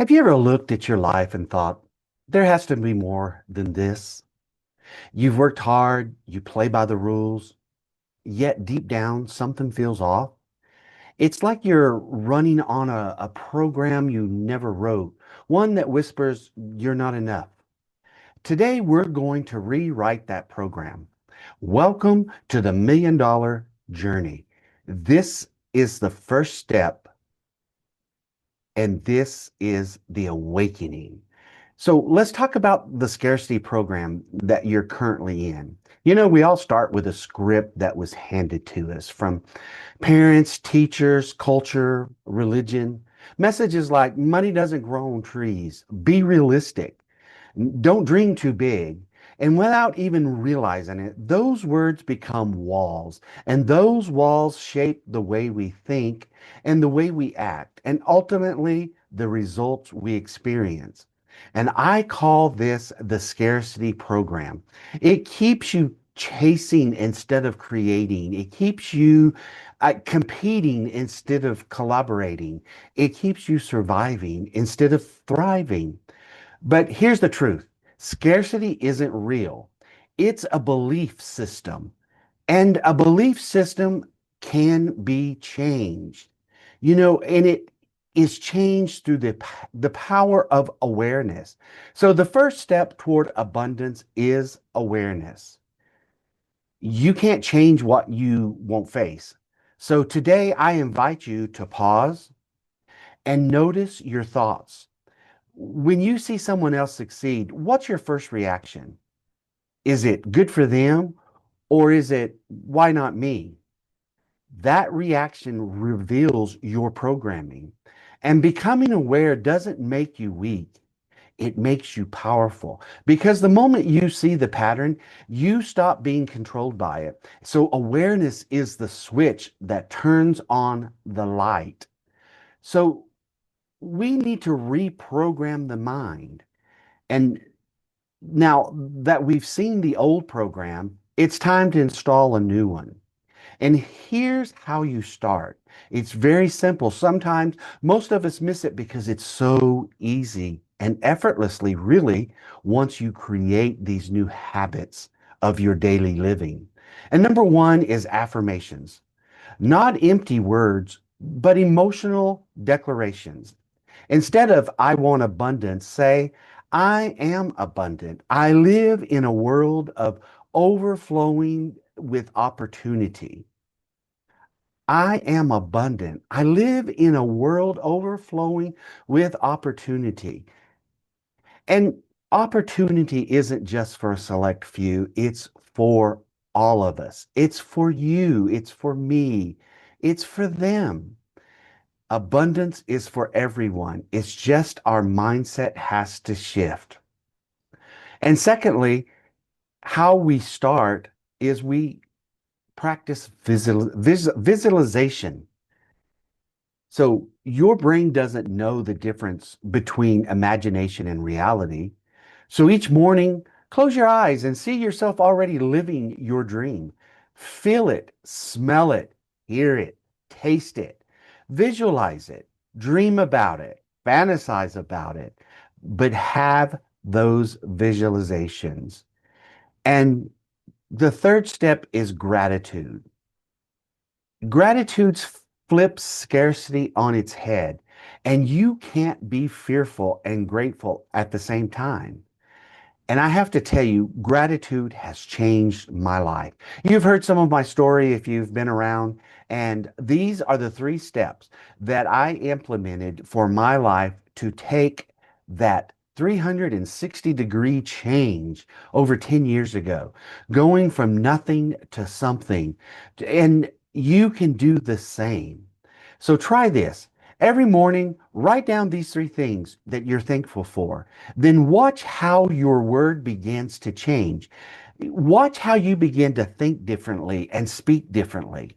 Have you ever looked at your life and thought, there has to be more than this? You've worked hard, you play by the rules, yet deep down, something feels off. It's like you're running on a program you never wrote, one that whispers, you're not enough. Today, we're going to rewrite that program. Welcome to the $1 million journey. This is the first step, and this is the awakening. So let's talk about the scarcity program that you're currently in. You know, we all start with a script that was handed to us from parents, teachers, culture, religion. Messages like money doesn't grow on trees, be realistic, don't dream too big. And without even realizing it, those words become walls, and those walls shape the way we think and the way we act, and ultimately the results we experience. And I call this the scarcity program. It keeps you chasing instead of creating. It keeps you competing instead of collaborating. It keeps you surviving instead of thriving. But here's the truth. Scarcity isn't real. It's a belief system. And a belief system can be changed. And it is changed through the power of awareness. So the first step toward abundance is awareness. You can't change what you won't face. So today I invite you to pause and notice your thoughts. When you see someone else succeed, what's your first reaction? Is it good for them, or is it why not me? That reaction reveals your programming. And becoming aware doesn't make you weak. It makes you powerful because the moment you see the pattern, you stop being controlled by it. So awareness is the switch that turns on the light. So we need to reprogram the mind. And now that we've seen the old program, it's time to install a new one. And here's how you start. It's very simple. Sometimes most of us miss it because it's so easy and effortlessly, really, once you create these new habits of your daily living. And number one is affirmations, not empty words, but emotional declarations. Instead of I want abundance, say, I am abundant. I live in a world of overflowing with opportunity. I am abundant. I live in a world overflowing with opportunity. And opportunity isn't just for a select few, it's for all of us. It's for you, it's for me, it's for them. Abundance is for everyone. It's just our mindset has to shift. And secondly, how we start is we practice visualization. So your brain doesn't know the difference between imagination and reality. So each morning, close your eyes and see yourself already living your dream. Feel it, smell it, hear it, taste it, visualize it, dream about it, fantasize about it, but have those visualizations. And the third step is gratitude. Gratitude flips scarcity on its head, and you can't be fearful and grateful at the same time. And I have to tell you, gratitude has changed my life. You've heard some of my story if you've been around, and these are the three steps that I implemented for my life to take that 360-degree change over 10 years ago, going from nothing to something. And you can do the same. So try this. Every morning, write down these three things that you're thankful for. Then watch how your word begins to change. Watch how you begin to think differently and speak differently.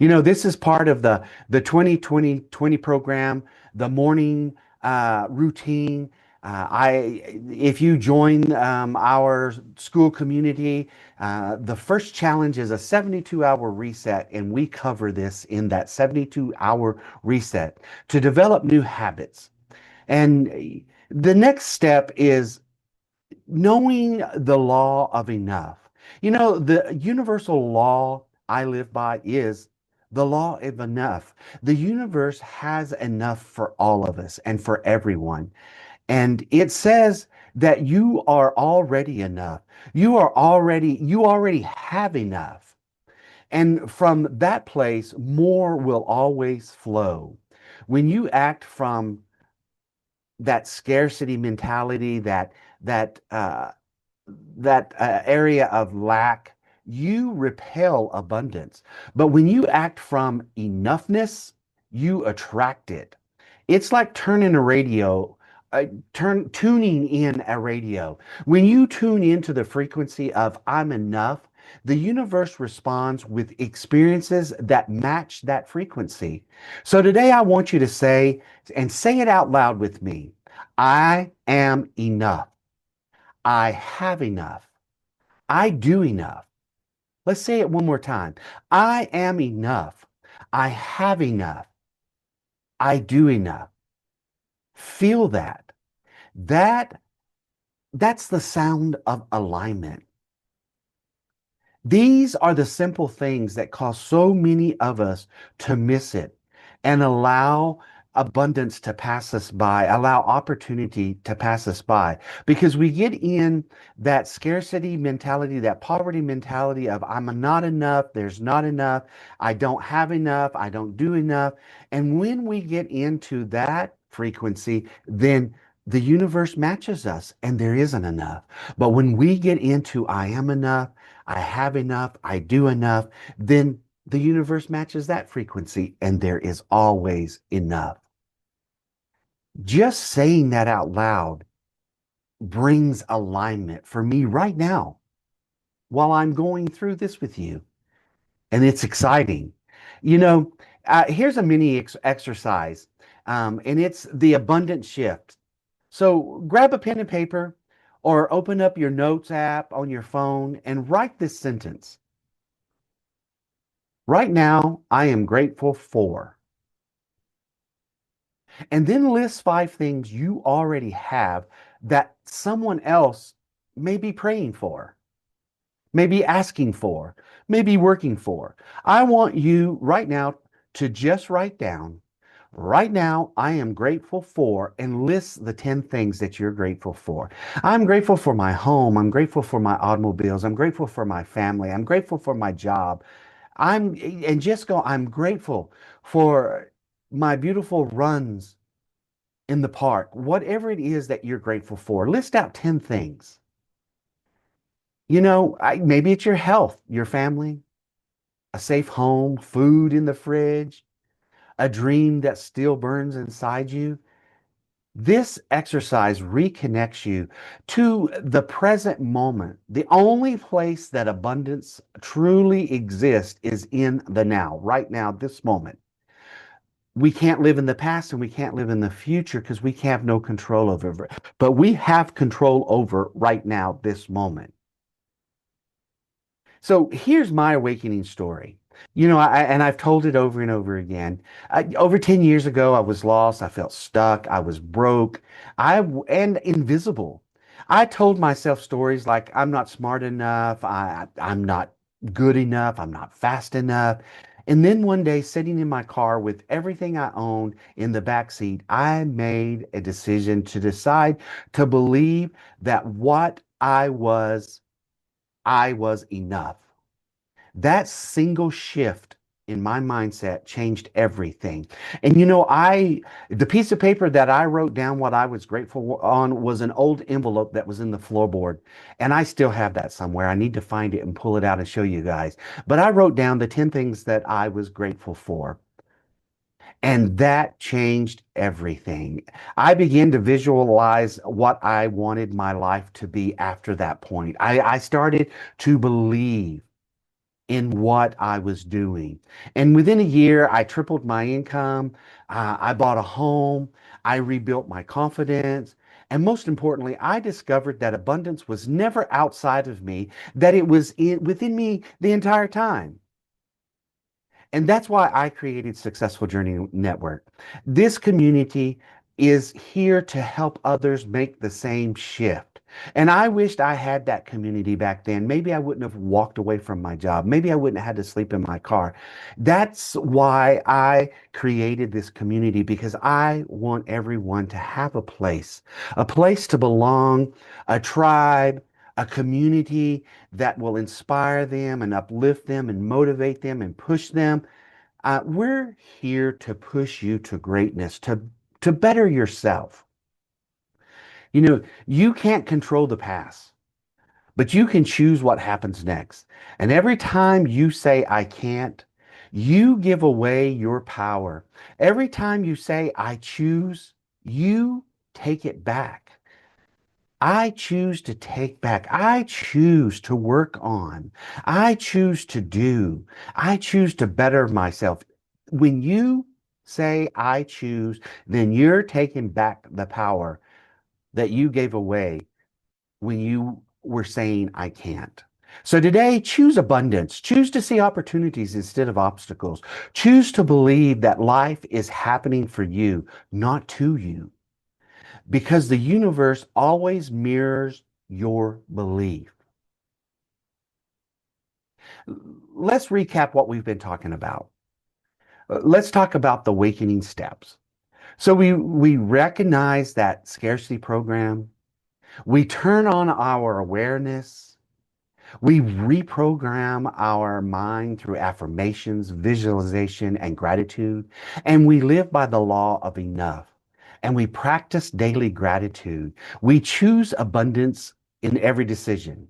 This is part of the 2020 program, the morning routine. If you join our school community, the first challenge is a 72-hour reset, and we cover this in that 72-hour reset to develop new habits. And the next step is knowing the law of enough. The universal law I live by is the law of enough. The universe has enough for all of us and for everyone. And it says that you are already enough. You already have enough. And from that place, more will always flow. When you act from that scarcity mentality, that area of lack, you repel abundance. But when you act from enoughness, you attract it. It's like turning a radio, tuning in a radio. When you tune into the frequency of I'm enough, the universe responds with experiences that match that frequency. So today I want you to say, and say it out loud with me, I am enough. I have enough. I do enough. Let's say it one more time. I am enough. I have enough. I do enough. Feel that. That that's the sound of alignment. These are the simple things that cause so many of us to miss it and allow abundance to pass us by, allow opportunity to pass us by, because we get in that scarcity mentality, that poverty mentality of I'm not enough, there's not enough, I don't have enough, I don't do enough. And when we get into that frequency, then the universe matches us and there isn't enough. But when we get into I am enough, I have enough, I do enough, then the universe matches that frequency and there is always enough. Just saying that out loud brings alignment for me right now while I'm going through this with you. And it's exciting. You know, Here's a mini exercise, and it's the abundant shift. So grab a pen and paper or open up your notes app on your phone and write this sentence. Right now, I am grateful for. And then list 5 things you already have that someone else may be praying for, maybe asking for, maybe working for. I want you right now to just write down, right now, I am grateful for, and list the 10 things that you're grateful for. I'm grateful for my home. I'm grateful for my automobiles. I'm grateful for my family. I'm grateful for my job. And just go, I'm grateful for my beautiful runs in the park, whatever it is that you're grateful for. List out 10 things. Maybe it's your health, your family, a safe home, food in the fridge, a dream that still burns inside you. This exercise reconnects you to the present moment. The only place that abundance truly exists is in the now, right now, this moment. We can't live in the past and we can't live in the future because we have no control over it. But we have control over right now, this moment. So here's my awakening story. And I've told it over and over again. Over 10 years ago, I was lost. I felt stuck. I was broke. And invisible. I told myself stories like I'm not smart enough. I'm not good enough. I'm not fast enough. And then one day, sitting in my car with everything I owned in the back seat, I made a decision to decide to believe that what I was enough. That single shift in my mindset changed everything. And the piece of paper that I wrote down what I was grateful on was an old envelope that was in the floorboard. And I still have that somewhere. I need to find it and pull it out and show you guys. But I wrote down the 10 things that I was grateful for. And that changed everything. I began to visualize what I wanted my life to be after that point. I started to believe in what I was doing. And within a year, I tripled my income. I bought a home. I rebuilt my confidence. And most importantly, I discovered that abundance was never outside of me, that it was within me the entire time. And that's why I created Successful Journey Network. This community is here to help others make the same shift. And I wished I had that community back then. Maybe I wouldn't have walked away from my job. Maybe I wouldn't have had to sleep in my car. That's why I created this community, because I want everyone to have a place to belong, a tribe, a community that will inspire them and uplift them and motivate them and push them. We're here to push you to greatness, to better yourself. You can't control the past, but you can choose what happens next. And every time you say, I can't, you give away your power. Every time you say, I choose, you take it back. I choose to take back. I choose to work on. I choose to do. I choose to better myself. When you say, I choose, then you're taking back the power that you gave away when you were saying, I can't. So today, choose abundance. Choose to see opportunities instead of obstacles. Choose to believe that life is happening for you, not to you, because the universe always mirrors your belief. Let's recap what we've been talking about. Let's talk about the awakening steps. So we recognize that scarcity program. We turn on our awareness. We reprogram our mind through affirmations, visualization, and gratitude. And we live by the law of enough. And we practice daily gratitude. We choose abundance in every decision.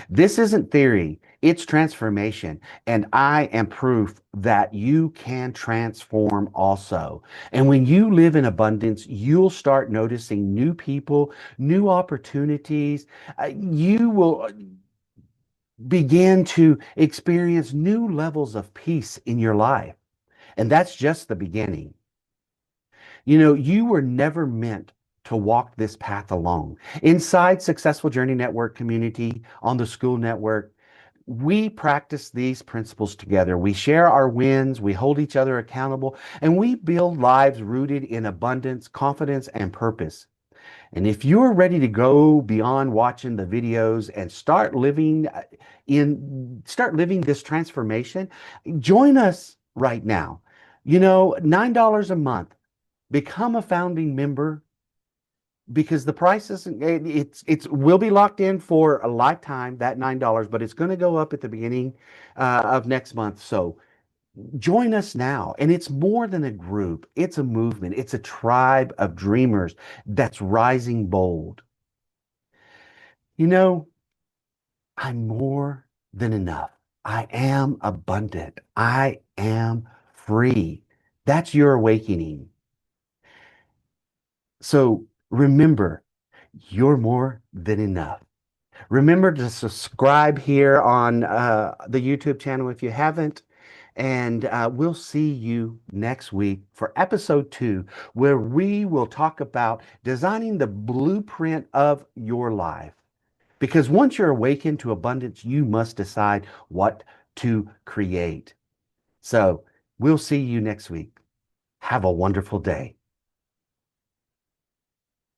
This isn't theory, it's transformation. And I am proof that you can transform also. And when you live in abundance, you'll start noticing new people, new opportunities. You will begin to experience new levels of peace in your life. And that's just the beginning. You were never meant to walk this path alone. Inside Successful Journey Network community on the school network, we practice these principles together. We share our wins, we hold each other accountable, and we build lives rooted in abundance, confidence, and purpose. And if you're ready to go beyond watching the videos and start living this transformation, join us right now. $9 a month. Become a founding member, because the price isn't, it's will be locked in for a lifetime, that $9, but it's going to go up at the beginning of next month. So join us now. And it's more than a group, it's a movement, it's a tribe of dreamers that's rising bold. You know, I'm more than enough. I am abundant. I am free. That's your awakening. So remember, you're more than enough. Remember to subscribe here on the YouTube channel if you haven't. And we'll see you next week for episode 2, where we will talk about designing the blueprint of your life. Because once you're awakened to abundance, you must decide what to create. So we'll see you next week. Have a wonderful day.